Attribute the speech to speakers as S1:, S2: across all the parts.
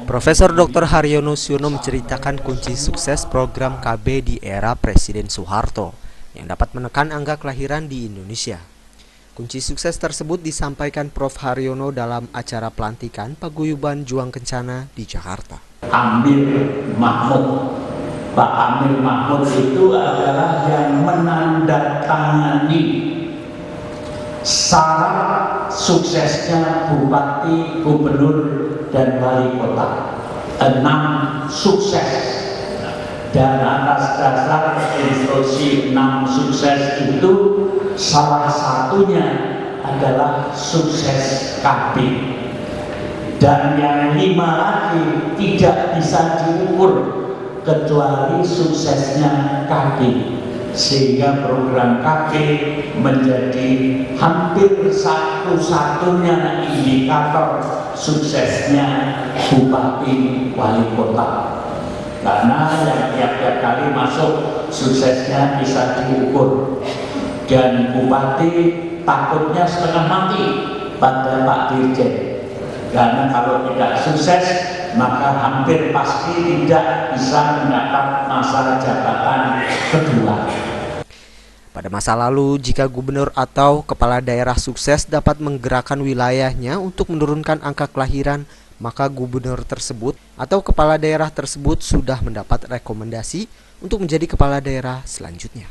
S1: Profesor Dr. Haryono Suyono menceritakan kunci sukses program KB di era Presiden Soeharto yang dapat menekan angka kelahiran di Indonesia. Kunci sukses tersebut disampaikan Prof. Haryono dalam acara pelantikan Paguyuban Juang Kencana di Jakarta.
S2: Amir Mahmud. Pak Amir Mahmud itu adalah yang menandatangani syarat suksesnya bupati, gubernur, dan wali kota. 6 sukses, dan atas dasar instruksi 6 sukses itu salah satunya adalah sukses KB, dan yang 5 lagi tidak bisa diukur kecuali suksesnya KB, sehingga program KB menjadi hampir satu-satunya indikator suksesnya bupati wali kota, karena yang tiap kali masuk suksesnya bisa diukur, dan bupati takutnya setengah mati pada Pak Dirjen, karena kalau tidak sukses maka hampir pasti tidak bisa mendapat masa jabatan kedua.
S1: Pada masa lalu, jika gubernur atau kepala daerah sukses dapat menggerakkan wilayahnya untuk menurunkan angka kelahiran, maka gubernur tersebut atau kepala daerah tersebut sudah mendapat rekomendasi untuk menjadi kepala daerah selanjutnya.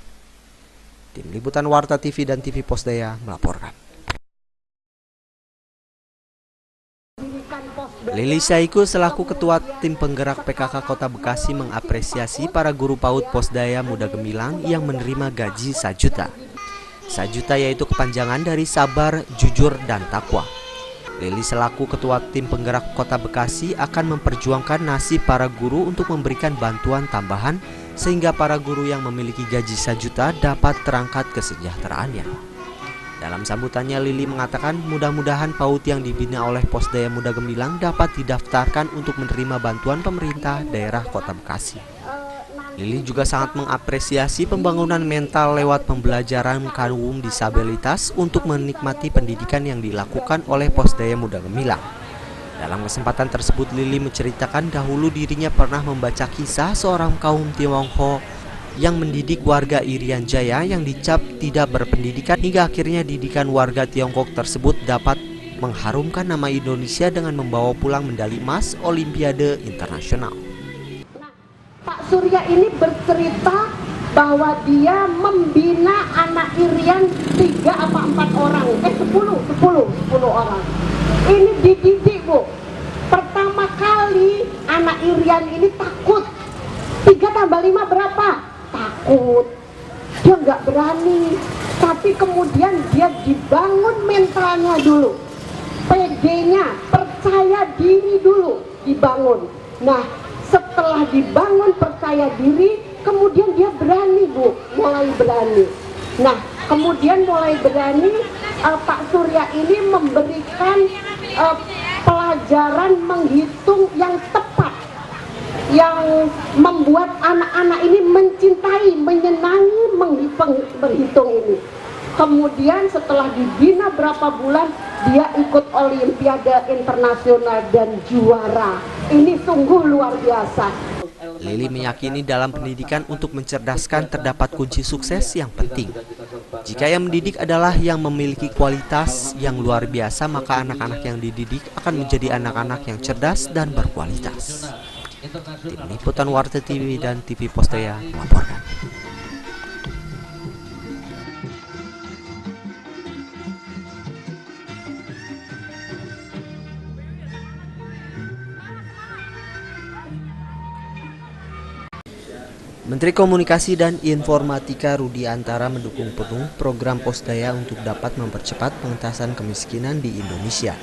S1: Tim Liputan Warta TV dan TV Pos Daya melaporkan. Lili Saiku selaku Ketua Tim Penggerak PKK Kota Bekasi mengapresiasi para guru PAUD Posdaya Muda Gemilang yang menerima gaji 1 juta. 1 juta yaitu kepanjangan dari sabar, jujur, dan takwa. Lili selaku Ketua Tim Penggerak Kota Bekasi akan memperjuangkan nasib para guru untuk memberikan bantuan tambahan sehingga para guru yang memiliki gaji 1 juta dapat terangkat kesejahteraannya. Dalam sambutannya, Lili mengatakan mudah-mudahan PAUD yang dibina oleh Posdaya Muda Gemilang dapat didaftarkan untuk menerima bantuan pemerintah daerah Kota Bekasi. Lili juga sangat mengapresiasi pembangunan mental lewat pembelajaran kaum disabilitas untuk menikmati pendidikan yang dilakukan oleh Posdaya Muda Gemilang. Dalam kesempatan tersebut, Lili menceritakan dahulu dirinya pernah membaca kisah seorang kaum Tionghoa yang mendidik warga Irian Jaya yang dicap tidak berpendidikan hingga akhirnya didikan warga Tiongkok tersebut dapat mengharumkan nama Indonesia dengan membawa pulang medali emas Olimpiade Internasional.
S3: Nah, Pak Surya ini bercerita bahwa dia membina anak Irian 3 apa 4 orang, 10 orang. Ini dididik, Bu. Pertama kali anak Irian ini takut. 3 tambah 5 berapa? Takut, dia nggak berani, tapi kemudian dia dibangun mentalnya dulu, PD-nya, percaya diri dulu dibangun. Nah, setelah dibangun percaya diri, kemudian dia berani, Bu, mulai berani. Nah, kemudian mulai berani, Pak Surya ini memberikan pelajaran menghitung yang tepat, yang membuat anak-anak ini mencintai, menyenangi berhitung ini. Kemudian setelah dibina berapa bulan, dia ikut Olimpiade Internasional dan juara. Ini sungguh luar biasa.
S1: Lili meyakini dalam pendidikan untuk mencerdaskan terdapat kunci sukses yang penting. Jika yang mendidik adalah yang memiliki kualitas yang luar biasa, maka anak-anak yang dididik akan menjadi anak-anak yang cerdas dan berkualitas. Tim Liputan Warta TV dan TV Pos Daya melaporkan. Menteri Komunikasi dan Informatika Rudi Antara mendukung penuh program Posdaya untuk dapat mempercepat pengentasan kemiskinan di Indonesia.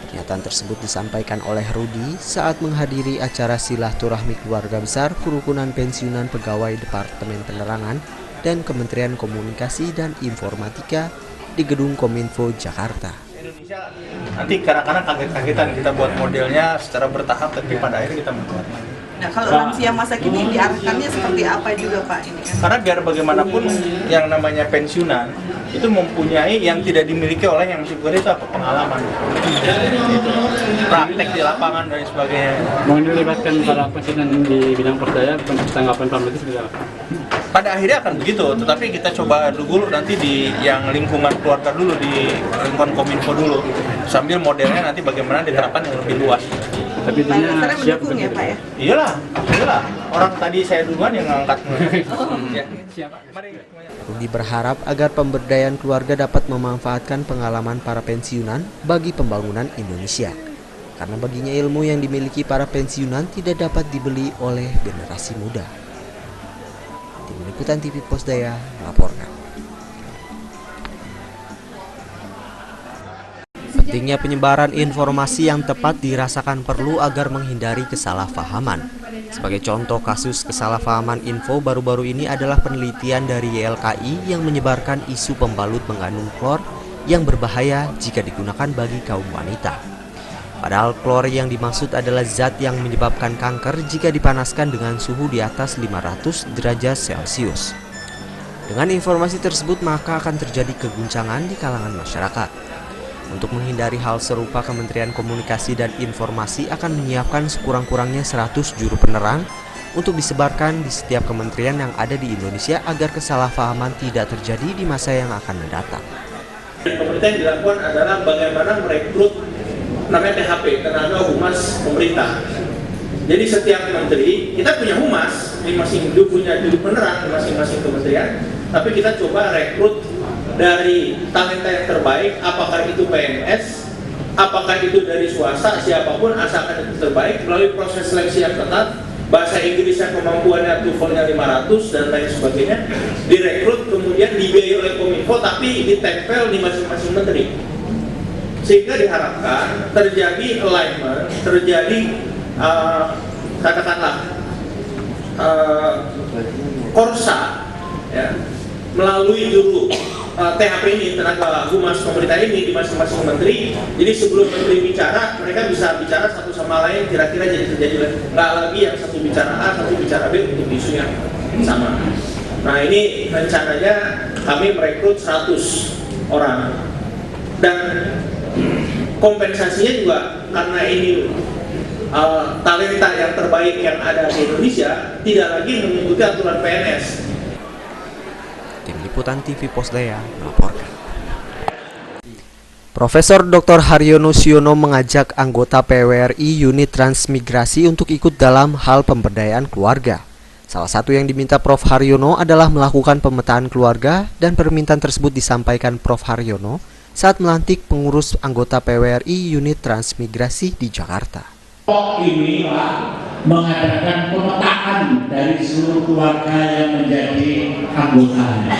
S1: Pernyataan tersebut disampaikan oleh Rudi saat menghadiri acara silaturahmi keluarga besar Kerukunan Pensiunan Pegawai Departemen Penerangan dan Kementerian Komunikasi dan Informatika di Gedung Kominfo, Jakarta.
S4: Indonesia nanti kadang-kadang kaget-kagetan kita buat modelnya secara bertahap, tapi pada akhirnya kita membuat.
S5: Nah, kalau lansia masa kini diarahkannya seperti apa juga, Pak? Ini kan?
S4: Karena biar bagaimanapun yang namanya pensiunan itu mempunyai yang tidak dimiliki oleh yang masih muda itu apa? Pengalaman, itu praktek di lapangan dan sebagainya.
S6: Mau dilibatkan para presiden di bidang Posdaya, tanggapan Pak Menteri seperti apa?
S4: Pada akhirnya akan begitu, tetapi kita coba dulu nanti di yang lingkungan keluarga dulu, di lingkungan Kominfo dulu, sambil modelnya nanti bagaimana diterapkan yang lebih luas.
S6: Tapi
S5: Pak
S6: intinya
S5: Lestari
S6: siap
S5: mendukung ya Pak ya?
S4: Iyalah, orang tadi saya duluan yang ngangkat. Ya. Mari.
S1: Rudi berharap agar pemberdayaan keluarga dapat memanfaatkan pengalaman para pensiunan bagi pembangunan Indonesia. Karena baginya ilmu yang dimiliki para pensiunan tidak dapat dibeli oleh generasi muda. Tim Liputan TV Posdaya melaporkan. Pentingnya penyebaran informasi yang tepat dirasakan perlu agar menghindari kesalahpahaman. Sebagai contoh kasus kesalahpahaman info baru-baru ini adalah penelitian dari YLKI yang menyebarkan isu pembalut mengandung klor yang berbahaya jika digunakan bagi kaum wanita. Padahal klor yang dimaksud adalah zat yang menyebabkan kanker jika dipanaskan dengan suhu di atas 500 derajat Celcius. Dengan informasi tersebut maka akan terjadi keguncangan di kalangan masyarakat. Untuk menghindari hal serupa, Kementerian Komunikasi dan Informasi akan menyiapkan sekurang-kurangnya 100 juru penerang untuk disebarkan di setiap kementerian yang ada di Indonesia agar kesalahpahaman tidak terjadi di masa yang akan mendatang.
S7: Pemerintah yang dilakukan adalah bagaimana merekrut namanya THP, tenaga humas pemerintah. Jadi setiap menteri, kita punya humas, masing-masing punya juru penerang di masing-masing kementerian, tapi kita coba rekrut dari talenta yang terbaik, apakah itu PNS, apakah itu dari swasta, siapapun asalkan itu terbaik, melalui proses seleksi yang ketat, bahasa Inggrisnya kemampuannya TOEFL-nya 500 dan lain sebagainya, direkrut kemudian dibiayai oleh Kominfo tapi ditempel di masing-masing menteri. Sehingga diharapkan terjadi alignment, terjadi katakanlah korsa ya, melalui juru THP ini, tenaga humas pemerintah ini di masing-masing menteri. Jadi sebelum menteri bicara, mereka bisa bicara satu sama lain, kira-kira jadi terjadi nggak lagi yang satu bicara A, satu bicara B untuk isu yang sama. Nah ini rencananya kami merekrut 100 orang dan kompensasinya juga karena ini talenta yang terbaik yang ada di Indonesia tidak lagi mengikuti aturan PNS.
S1: Tim Liputan TV Posdaya melaporkan. Profesor Dr. Haryono Siono mengajak anggota PWRI unit transmigrasi untuk ikut dalam hal pemberdayaan keluarga. Salah satu yang diminta Prof. Haryono adalah melakukan pemetaan keluarga dan permintaan tersebut disampaikan Prof. Haryono saat melantik pengurus anggota PWRI unit transmigrasi di Jakarta.
S2: Ini mengadakan pemetaan dari seluruh keluarga yang menjadi anggotanya.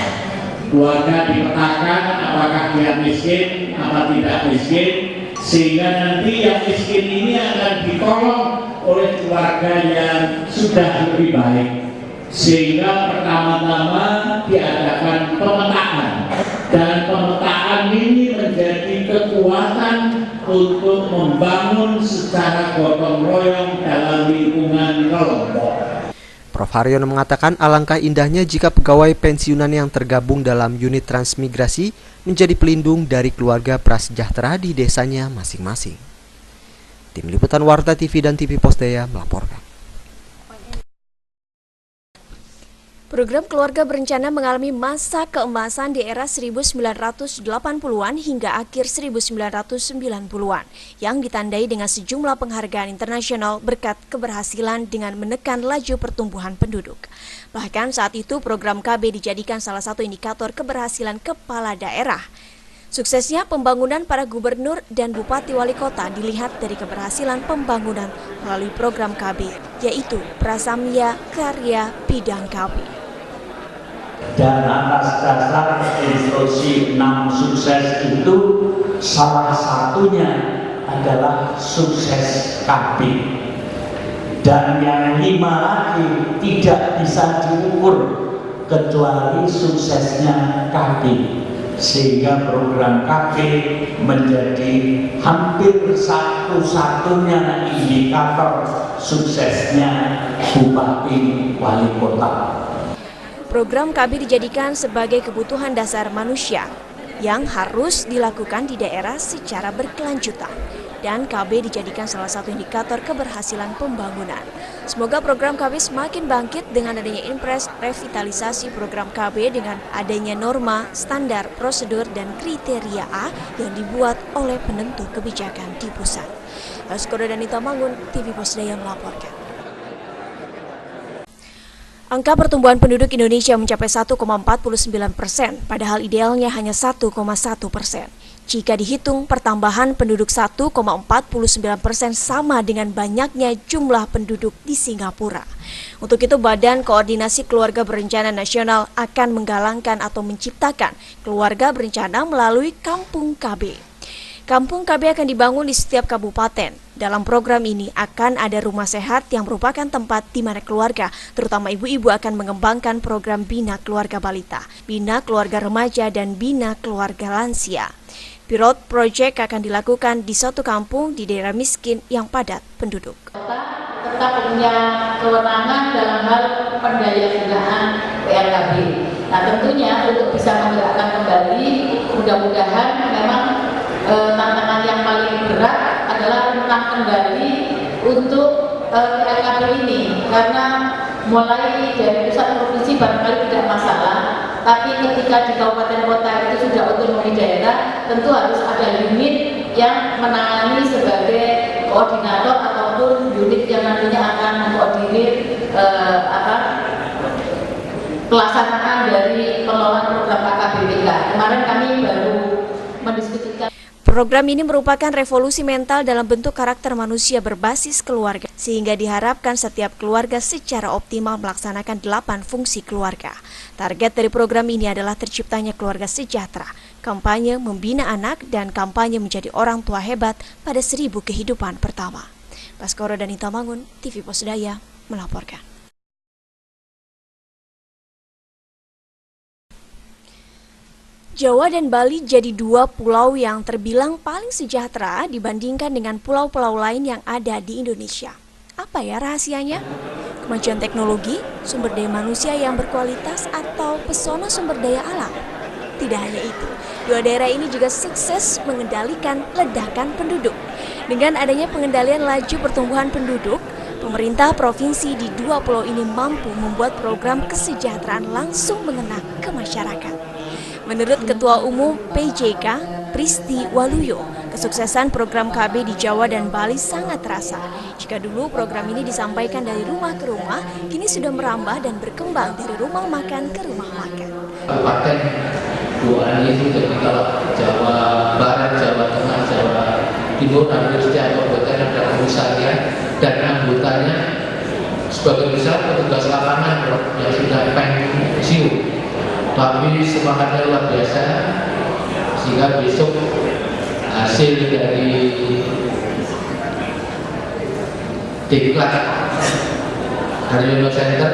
S2: Keluarga dipetakan apakah dia miskin, apa tidak miskin, sehingga nanti yang miskin ini akan ditolong oleh keluarga yang sudah lebih baik. Sehingga pertama-tama diadakan pemetaan, dan pemetaan ini menjadi kekuatan untuk membangun secara gotong royong dalam lingkungan kelompok.
S1: Prof. Haryono mengatakan alangkah indahnya jika pegawai pensiunan yang tergabung dalam unit transmigrasi menjadi pelindung dari keluarga prasejahtera di desanya masing-masing. Tim Liputan Warta TV dan TV Posdaya melaporkan.
S8: Program keluarga berencana mengalami masa keemasan di era 1980-an hingga akhir 1990-an yang ditandai dengan sejumlah penghargaan internasional berkat keberhasilan dengan menekan laju pertumbuhan penduduk. Bahkan saat itu program KB dijadikan salah satu indikator keberhasilan kepala daerah. Suksesnya pembangunan para gubernur dan bupati wali kota dilihat dari keberhasilan pembangunan melalui program KB, yaitu Prasamya Karya Bidang KB.
S2: Dan atas dasar instruksi 6 sukses itu salah satunya adalah sukses KB. Dan yang 5 lagi tidak bisa diukur kecuali suksesnya KB. Sehingga program KB menjadi hampir satu-satunya indikator suksesnya bupati wali kota.
S8: Program KB dijadikan sebagai kebutuhan dasar manusia yang harus dilakukan di daerah secara berkelanjutan. Dan KB dijadikan salah satu indikator keberhasilan pembangunan. Semoga program KB semakin bangkit dengan adanya impres revitalisasi program KB dengan adanya norma, standar, prosedur, dan kriteria A yang dibuat oleh penentu kebijakan di pusat. Baskoro dan Itamangun, TV Posdaya melaporkan. Angka pertumbuhan penduduk Indonesia mencapai 1,49%, padahal idealnya hanya 1,1%. Jika dihitung, pertambahan penduduk 1,49% sama dengan banyaknya jumlah penduduk di Singapura. Untuk itu, Badan Koordinasi Keluarga Berencana Nasional akan menggalangkan atau menciptakan keluarga berencana melalui Kampung KB. Kampung KB akan dibangun di setiap kabupaten. Dalam program ini akan ada rumah sehat yang merupakan tempat di mana keluarga, terutama ibu-ibu, akan mengembangkan program Bina Keluarga Balita, Bina Keluarga Remaja, dan Bina Keluarga Lansia. Pilot project akan dilakukan di suatu kampung di daerah miskin yang padat penduduk.
S9: Tetap punya kewenangan dalam hal pendayagunaan PRKB. Nah, tentunya untuk bisa menggerakkan kembali, mudah-mudahan memang tantangan yang paling berat adalah tentang kembali untuk PRKB ini, karena mulai dari pusat provinsi barangkali tidak masalah, tapi ketika di kabupaten kota itu sudah otonomi daerah, tentu harus ada unit yang menangani sebagai koordinator ataupun unit yang nantinya akan mengkoordinir pelaksanaan dari pengelolaan program KKBBK. Kemarin kami baru mendiskusikan.
S8: Program ini merupakan revolusi mental dalam bentuk karakter manusia berbasis keluarga, sehingga diharapkan setiap keluarga secara optimal melaksanakan 8 fungsi keluarga. Target dari program ini adalah terciptanya keluarga sejahtera, kampanye membina anak, dan kampanye menjadi orang tua hebat pada 1000 kehidupan pertama. Baskoro dan Itamangun, TV Posdaya melaporkan. Jawa dan Bali jadi 2 pulau yang terbilang paling sejahtera dibandingkan dengan pulau-pulau lain yang ada di Indonesia. Apa ya rahasianya? Kemajuan teknologi, sumber daya manusia yang berkualitas, atau pesona sumber daya alam? Tidak hanya itu, 2 daerah ini juga sukses mengendalikan ledakan penduduk. Dengan adanya pengendalian laju pertumbuhan penduduk, pemerintah provinsi di 2 pulau ini mampu membuat program kesejahteraan langsung mengena ke masyarakat. Menurut Ketua Umum PJK, Pristi Waluyo, kesuksesan program KB di Jawa dan Bali sangat terasa. Jika dulu program ini disampaikan dari rumah ke rumah, kini sudah merambah dan berkembang dari rumah makan ke rumah makan.
S10: Kabupaten Buan itu jadi kalau Jawa Barat, Jawa Tengah, Jawa Timur, hampir setiap kabupaten ada pusatnya dan anggotanya sebagai besar petugas lapangan yang sudah pensiun. Tapi semangatnya luar biasa, sehingga besok hasil dari diklat Haryono Center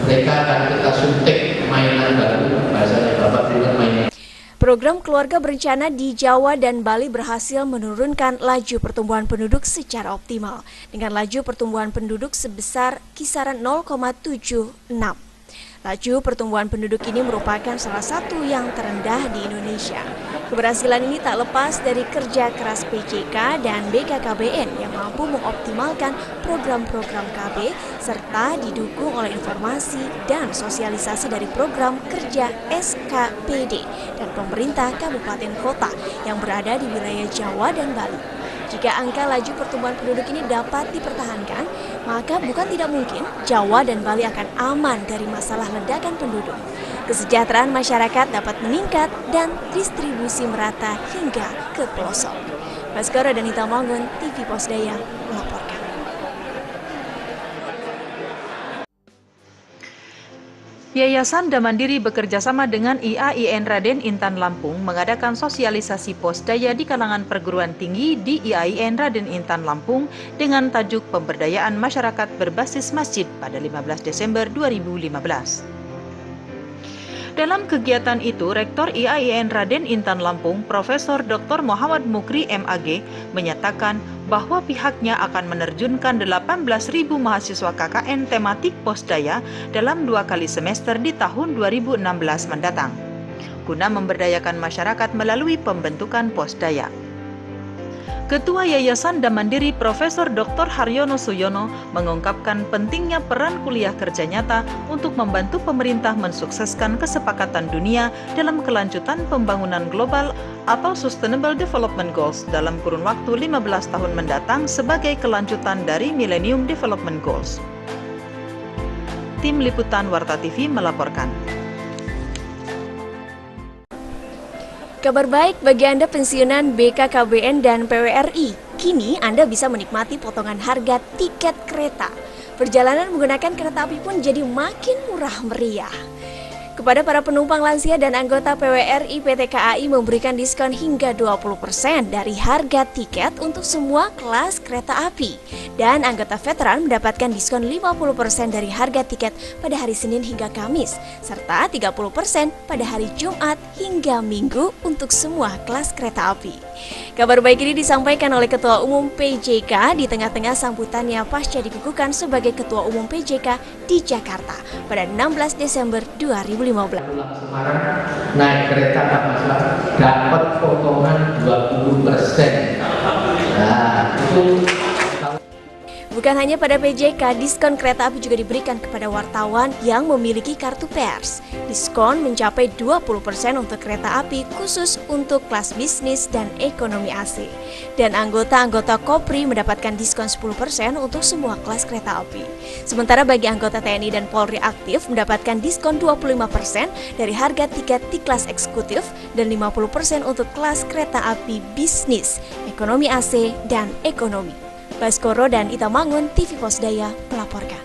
S10: mereka akan kita suntik mainan baru, bahasanya Bapak bukan mainan.
S8: Program keluarga berencana di Jawa dan Bali berhasil menurunkan laju pertumbuhan penduduk secara optimal dengan laju pertumbuhan penduduk sebesar kisaran 0,76. Laju pertumbuhan penduduk ini merupakan salah satu yang terendah di Indonesia. Keberhasilan ini tak lepas dari kerja keras PJK dan BKKBN yang mampu mengoptimalkan program-program KB serta didukung oleh informasi dan sosialisasi dari program kerja SKPD dan pemerintah kabupaten kota yang berada di wilayah Jawa dan Bali. Jika angka laju pertumbuhan penduduk ini dapat dipertahankan, maka bukan tidak mungkin Jawa dan Bali akan aman dari masalah ledakan penduduk. Kesejahteraan masyarakat dapat meningkat dan distribusi merata hingga ke pelosok. Baskoro dan Itamangun, TV Posdaya melaporkan.
S11: Yayasan Damandiri bekerjasama dengan IAIN Raden Intan Lampung mengadakan sosialisasi Posdaya di kalangan perguruan tinggi di IAIN Raden Intan Lampung dengan tajuk Pemberdayaan Masyarakat Berbasis Masjid pada 15 Desember 2015. Dalam kegiatan itu, Rektor IAIN Raden Intan Lampung, Profesor Dr. Muhammad Mukri MAG, menyatakan bahwa pihaknya akan menerjunkan 18.000 mahasiswa KKN tematik Posdaya dalam 2 kali semester di tahun 2016 mendatang, guna memberdayakan masyarakat melalui pembentukan Posdaya. Ketua Yayasan Damandiri Profesor Dr. Haryono Suyono mengungkapkan pentingnya peran kuliah kerja nyata untuk membantu pemerintah mensukseskan kesepakatan dunia dalam kelanjutan pembangunan global atau Sustainable Development Goals dalam kurun waktu 15 tahun mendatang sebagai kelanjutan dari Millennium Development Goals. Tim Liputan Warta TV melaporkan.
S8: Kabar baik bagi Anda pensiunan BKKBN dan PWRI. Kini Anda bisa menikmati potongan harga tiket kereta. Perjalanan menggunakan kereta api pun jadi makin murah meriah. Kepada para penumpang lansia dan anggota PWRI, PT KAI memberikan diskon hingga 20% dari harga tiket untuk semua kelas kereta api. Dan anggota veteran mendapatkan diskon 50% dari harga tiket pada hari Senin hingga Kamis, serta 30% pada hari Jumat hingga Minggu untuk semua kelas kereta api. Kabar baik ini disampaikan oleh Ketua Umum PJK di tengah-tengah sambutannya pasca dikukuhkan sebagai Ketua Umum PJK di Jakarta pada 16 Desember 2015.
S10: Naik kereta Kapasa dapat potongan 20%. Nah, itu
S8: bukan hanya pada PJK, diskon kereta api juga diberikan kepada wartawan yang memiliki kartu pers. Diskon mencapai 20% untuk kereta api khusus untuk kelas bisnis dan ekonomi AC. Dan anggota-anggota Kopri mendapatkan diskon 10% untuk semua kelas kereta api. Sementara bagi anggota TNI dan Polri aktif mendapatkan diskon 25% dari harga tiket di kelas eksekutif dan 50% untuk kelas kereta api bisnis, ekonomi AC, dan ekonomi. Baskoro dan Ita Mangun, TV Posdaya melaporkan.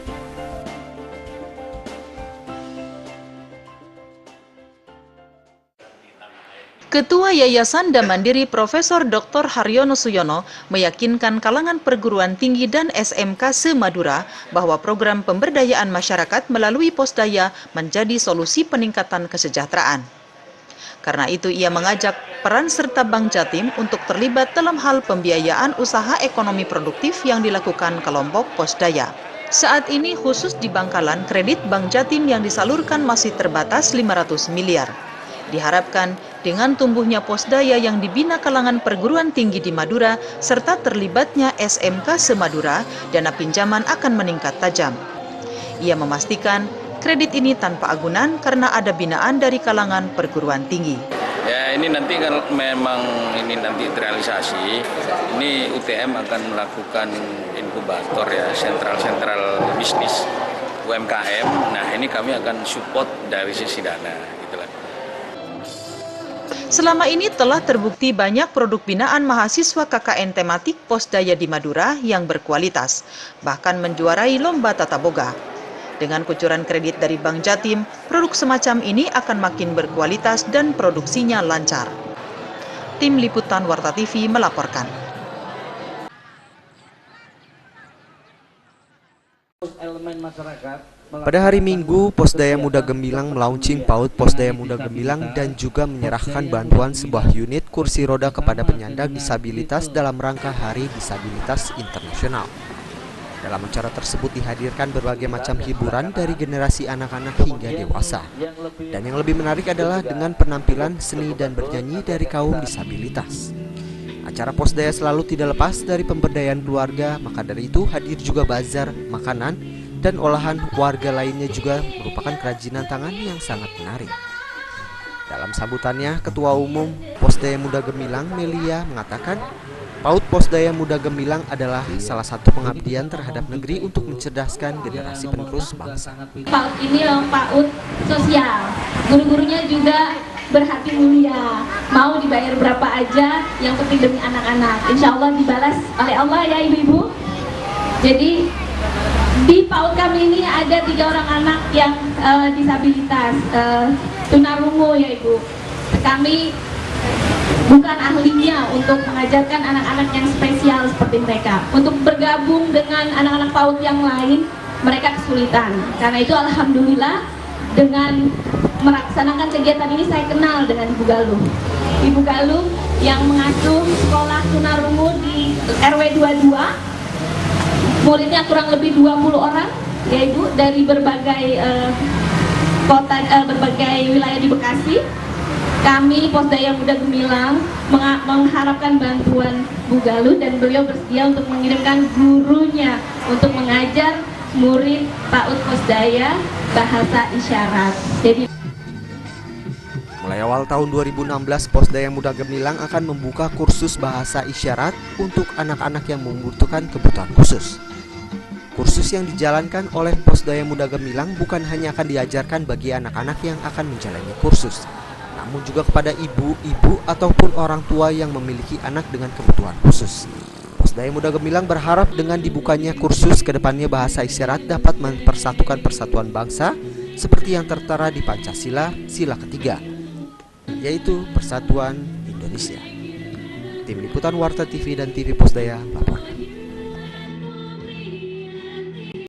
S11: Ketua Yayasan Damandiri Profesor Dr. Haryono Suyono meyakinkan kalangan perguruan tinggi dan SMK se-Madura bahwa program pemberdayaan masyarakat melalui Posdaya menjadi solusi peningkatan kesejahteraan. Karena itu ia mengajak peran serta Bank Jatim untuk terlibat dalam hal pembiayaan usaha ekonomi produktif yang dilakukan kelompok Posdaya. Saat ini khusus di Bangkalan, kredit Bank Jatim yang disalurkan masih terbatas 500 miliar. Diharapkan dengan tumbuhnya Posdaya yang dibina kalangan perguruan tinggi di Madura serta terlibatnya SMK se-Madura, dana pinjaman akan meningkat tajam. Ia memastikan kredit ini tanpa agunan karena ada binaan dari kalangan perguruan tinggi.
S12: Ya, ini nanti kalau memang ini nanti terrealisasi, ini UTM akan melakukan inkubator ya, sentral bisnis UMKM. Nah, ini kami akan support dari sisi dana.
S11: Selama ini telah terbukti banyak produk binaan mahasiswa KKN tematik Posdaya di Madura yang berkualitas, bahkan menjuarai lomba tata boga. Dengan kucuran kredit dari Bank Jatim, produk semacam ini akan makin berkualitas dan produksinya lancar. Tim Liputan Warta TV melaporkan.
S1: Pada hari Minggu, Posdaya Muda Gemilang melaunching PAUD Posdaya Muda Gemilang dan juga menyerahkan bantuan sebuah unit kursi roda kepada penyandang disabilitas dalam rangka Hari Disabilitas Internasional. Dalam acara tersebut dihadirkan berbagai macam hiburan dari generasi anak-anak hingga dewasa. Dan yang lebih menarik adalah dengan penampilan seni dan bernyanyi dari kaum disabilitas. Acara Posdaya selalu tidak lepas dari pemberdayaan keluarga, maka dari itu hadir juga bazar, makanan, dan olahan warga lainnya juga merupakan kerajinan tangan yang sangat menarik. Dalam sambutannya, Ketua Umum Posdaya Muda Gemilang, Melia, mengatakan PAUD Posdaya Muda Gemilang adalah salah satu pengabdian terhadap negeri untuk mencerdaskan generasi penerus bangsa.
S9: PAUD ini loh PAUD sosial, guru-gurunya juga berhati mulia, mau dibayar berapa aja, yang penting demi anak-anak. Insya Allah dibalas oleh Allah ya ibu-ibu. Jadi di PAUD kami ini ada 3 orang anak yang disabilitas, tunarungu ya ibu. Kami bukan ahlinya untuk mengajarkan anak-anak yang spesial seperti mereka. Untuk bergabung dengan anak-anak PAUD yang lain, mereka kesulitan. Karena itu alhamdulillah dengan melaksanakan kegiatan ini saya kenal dengan Ibu Galuh. Ibu Galuh
S13: yang mengasuh sekolah tunarungu di RW 22. Muridnya kurang lebih 20 orang, ya Ibu, dari berbagai kota, berbagai wilayah di Bekasi. Kami Posdaya Muda Gemilang mengharapkan bantuan Bu Galuh dan beliau bersedia untuk mengirimkan gurunya untuk mengajar murid PAUD Posdaya bahasa isyarat. Jadi
S1: mulai awal tahun 2016, Posdaya Muda Gemilang akan membuka kursus bahasa isyarat untuk anak-anak yang membutuhkan kebutuhan khusus. Kursus yang dijalankan oleh Posdaya Muda Gemilang bukan hanya akan diajarkan bagi anak-anak yang akan menjalani kursus, namun juga kepada ibu-ibu ataupun orang tua yang memiliki anak dengan kebutuhan khusus. Posdaya Muda Gemilang berharap dengan dibukanya kursus kedepannya bahasa isyarat dapat mempersatukan persatuan bangsa seperti yang tertera di Pancasila Sila ketiga, yaitu Persatuan Indonesia. Tim Liputan Warta TV dan TV Posdaya melaporkan.